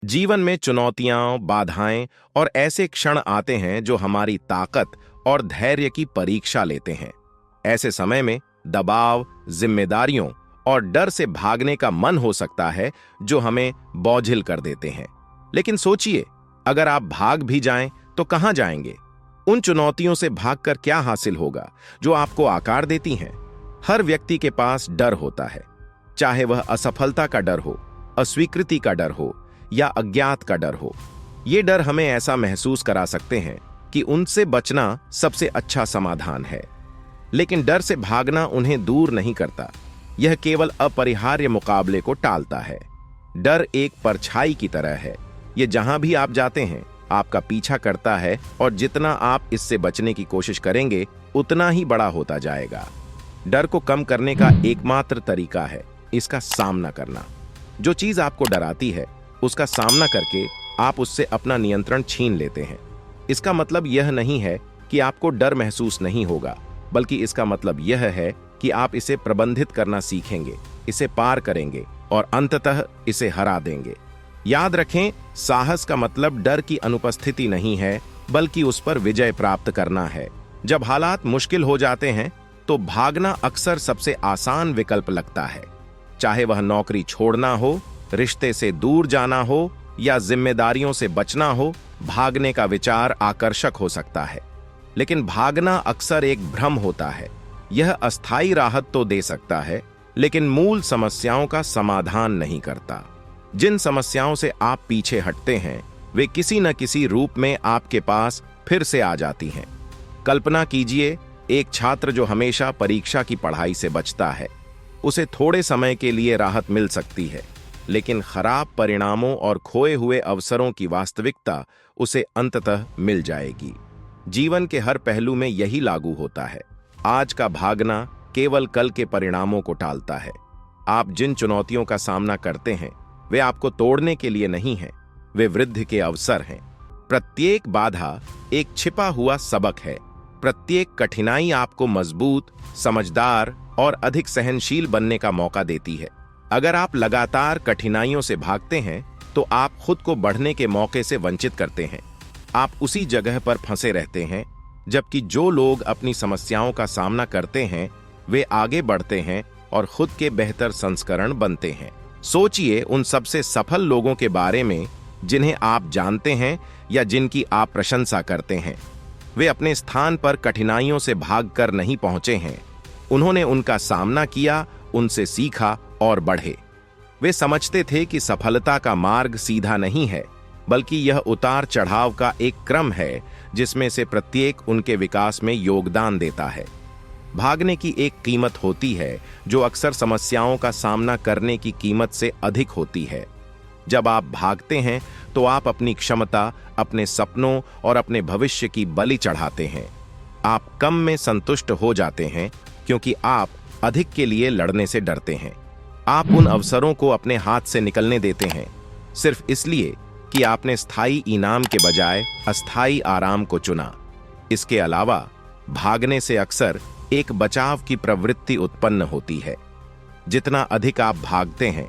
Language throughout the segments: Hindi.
जीवन में चुनौतियां, बाधाएं और ऐसे क्षण आते हैं जो हमारी ताकत और धैर्य की परीक्षा लेते हैं। ऐसे समय में दबाव, जिम्मेदारियों और डर से भागने का मन हो सकता है जो हमें बोझिल कर देते हैं। लेकिन सोचिए, अगर आप भाग भी जाएं तो कहां जाएंगे? उन चुनौतियों से भागकर क्या हासिल होगा जो आपको आकार देती हैं? हर व्यक्ति के पास डर होता है, चाहे वह असफलता का डर हो, अस्वीकृति का डर हो या अज्ञात का डर हो। ये डर हमें ऐसा महसूस करा सकते हैं कि उनसे बचना सबसे अच्छा समाधान है। लेकिन डर से भागना उन्हें दूर नहीं करता, यह केवल अपरिहार्य मुकाबले को टालता है। डर एक परछाई की तरह है, यह जहां भी आप जाते हैं आपका पीछा करता है और जितना आप इससे बचने की कोशिश करेंगे उतना ही बड़ा होता जाएगा। डर को कम करने का एकमात्र तरीका है इसका सामना करना। जो चीज आपको डराती है उसका सामना करके आप उससे अपना नियंत्रण छीन लेते हैं। इसका मतलब यह नहीं है कि आपको डर महसूस नहीं होगा, बल्कि इसका मतलब यह है कि आप इसे प्रबंधित करना सीखेंगे, इसे पार करेंगे और अंततः इसे हरा देंगे। याद रखें, साहस का मतलब डर की अनुपस्थिति नहीं है, बल्कि उस पर विजय प्राप्त करना है। जब हालात मुश्किल हो जाते हैं तो भागना अक्सर सबसे आसान विकल्प लगता है। चाहे वह नौकरी छोड़ना हो, रिश्ते से दूर जाना हो या जिम्मेदारियों से बचना हो, भागने का विचार आकर्षक हो सकता है। लेकिन भागना अक्सर एक भ्रम होता है। यह अस्थायी राहत तो दे सकता है, लेकिन मूल समस्याओं का समाधान नहीं करता। जिन समस्याओं से आप पीछे हटते हैं वे किसी न किसी रूप में आपके पास फिर से आ जाती हैं। कल्पना कीजिए, एक छात्र जो हमेशा परीक्षा की पढ़ाई से बचता है, उसे थोड़े समय के लिए राहत मिल सकती है, लेकिन खराब परिणामों और खोए हुए अवसरों की वास्तविकता उसे अंततः मिल जाएगी। जीवन के हर पहलू में यही लागू होता है। आज का भागना केवल कल के परिणामों को टालता है। आप जिन चुनौतियों का सामना करते हैं वे आपको तोड़ने के लिए नहीं हैं, वे वृद्धि के अवसर हैं। प्रत्येक बाधा एक छिपा हुआ सबक है। प्रत्येक कठिनाई आपको मजबूत, समझदार और अधिक सहनशील बनने का मौका देती है। अगर आप लगातार कठिनाइयों से भागते हैं तो आप खुद को बढ़ने के मौके से वंचित करते हैं। आप उसी जगह पर फंसे रहते हैं, जबकि जो लोग अपनी समस्याओं का सामना करते हैं वे आगे बढ़ते हैं और खुद के बेहतर संस्करण बनते हैं। सोचिए उन सबसे सफल लोगों के बारे में जिन्हें आप जानते हैं या जिनकी आप प्रशंसा करते हैं। वे अपने स्थान पर कठिनाइयों से भागकर नहीं पहुंचे हैं। उन्होंने उनका सामना किया, उनसे सीखा और बढ़े। वे समझते थे कि सफलता का मार्ग सीधा नहीं है, बल्कि यह उतार चढ़ाव का एक क्रम है जिसमें से प्रत्येक उनके विकास में योगदान देता है। भागने की एक कीमत होती है जो अक्सर समस्याओं का सामना करने की कीमत से अधिक होती है। जब आप भागते हैं तो आप अपनी क्षमता, अपने सपनों और अपने भविष्य की बलि चढ़ाते हैं। आप कम में संतुष्ट हो जाते हैं क्योंकि आप अधिक के लिए लड़ने से डरते हैं। आप उन अवसरों को अपने हाथ से निकलने देते हैं सिर्फ इसलिए कि आपने स्थायी इनाम के बजाय अस्थायी आराम को चुना। इसके अलावा भागने से अक्सर एक बचाव की प्रवृत्ति उत्पन्न होती है। जितना अधिक आप भागते हैं,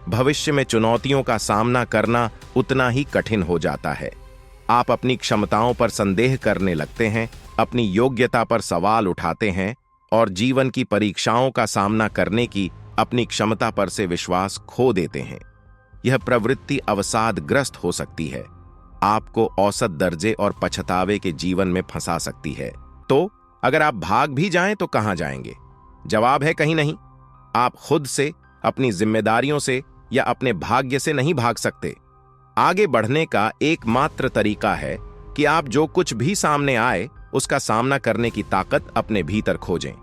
भविष्य में चुनौतियों का सामना करना उतना ही कठिन हो जाता है। आप अपनी क्षमताओं पर संदेह करने लगते हैं, अपनी योग्यता पर सवाल उठाते हैं और जीवन की परीक्षाओं का सामना करने की अपनी क्षमता पर से विश्वास खो देते हैं। यह प्रवृत्ति अवसादग्रस्त हो सकती है, आपको औसत दर्जे और पछतावे के जीवन में फंसा सकती है। तो अगर आप भाग भी जाएं तो कहां जाएंगे? जवाब है कहीं नहीं। आप खुद से, अपनी जिम्मेदारियों से या अपने भाग्य से नहीं भाग सकते। आगे बढ़ने का एकमात्र तरीका है कि आप जो कुछ भी सामने आए उसका सामना करने की ताकत अपने भीतर खोजें।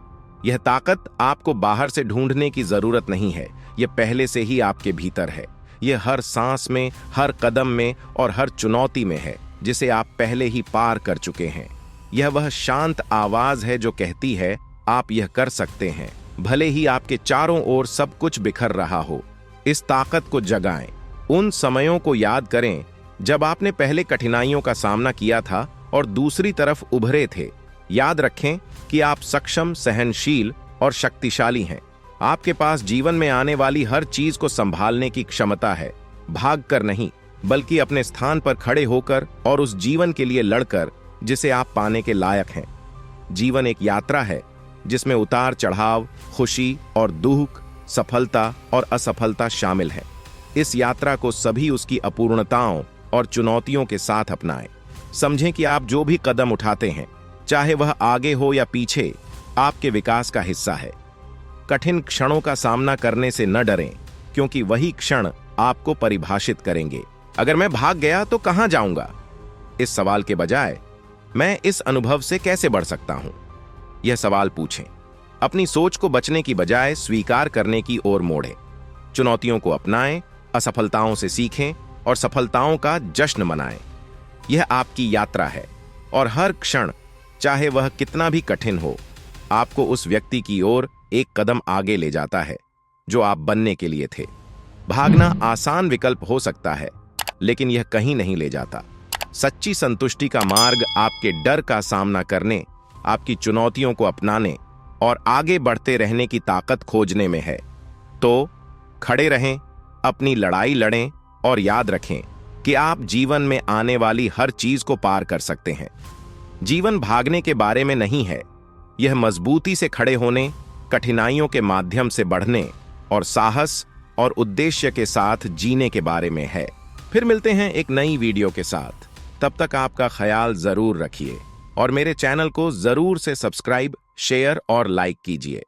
यह ताकत आपको बाहर से ढूंढने की जरूरत नहीं है, यह पहले से ही आपके भीतर है। यह हर सांस में, हर कदम में और हर चुनौती में है जिसे आप पहले ही पार कर चुके हैं। यह वह शांत आवाज है जो कहती है आप यह कर सकते हैं, भले ही आपके चारों ओर सब कुछ बिखर रहा हो। इस ताकत को जगाएं। उन समयों को याद करें जब आपने पहले कठिनाइयों का सामना किया था और दूसरी तरफ उभरे थे। याद रखें कि आप सक्षम, सहनशील और शक्तिशाली हैं। आपके पास जीवन में आने वाली हर चीज को संभालने की क्षमता है। भागकर नहीं, बल्कि अपने स्थान पर खड़े होकर और उस जीवन के लिए लड़कर जिसे आप पाने के लायक हैं। जीवन एक यात्रा है जिसमें उतार चढ़ाव, खुशी और दुख, सफलता और असफलता शामिल है। इस यात्रा को सभी उसकी अपूर्णताओं और चुनौतियों के साथ अपनाएं। समझें कि आप जो भी कदम उठाते हैं, चाहे वह आगे हो या पीछे, आपके विकास का हिस्सा है। कठिन क्षणों का सामना करने से न डरें, क्योंकि वही क्षण आपको परिभाषित करेंगे। अगर मैं भाग गया तो कहां जाऊंगा? इस सवाल के बजाय मैं इस अनुभव से कैसे बढ़ सकता हूं, यह सवाल पूछें। अपनी सोच को बचने की बजाय स्वीकार करने की ओर मोड़ें। चुनौतियों को अपनाएं, असफलताओं से सीखें और सफलताओं का जश्न मनाएं। यह आपकी यात्रा है और हर क्षण, चाहे वह कितना भी कठिन हो, आपको उस व्यक्ति की ओर एक कदम आगे ले जाता है जो आप बनने के लिए थे। भागना आसान विकल्प हो सकता है, लेकिन यह कहीं नहीं ले जाता। सच्ची संतुष्टि का मार्ग आपके डर का सामना करने, आपकी चुनौतियों को अपनाने और आगे बढ़ते रहने की ताकत खोजने में है। तो खड़े रहें, अपनी लड़ाई लड़ें और याद रखें कि आप जीवन में आने वाली हर चीज को पार कर सकते हैं। जीवन भागने के बारे में नहीं है, यह मजबूती से खड़े होने, कठिनाइयों के माध्यम से बढ़ने और साहस और उद्देश्य के साथ जीने के बारे में है। फिर मिलते हैं एक नई वीडियो के साथ। तब तक आपका ख्याल जरूर रखिए और मेरे चैनल को जरूर से सब्सक्राइब, शेयर और लाइक कीजिए।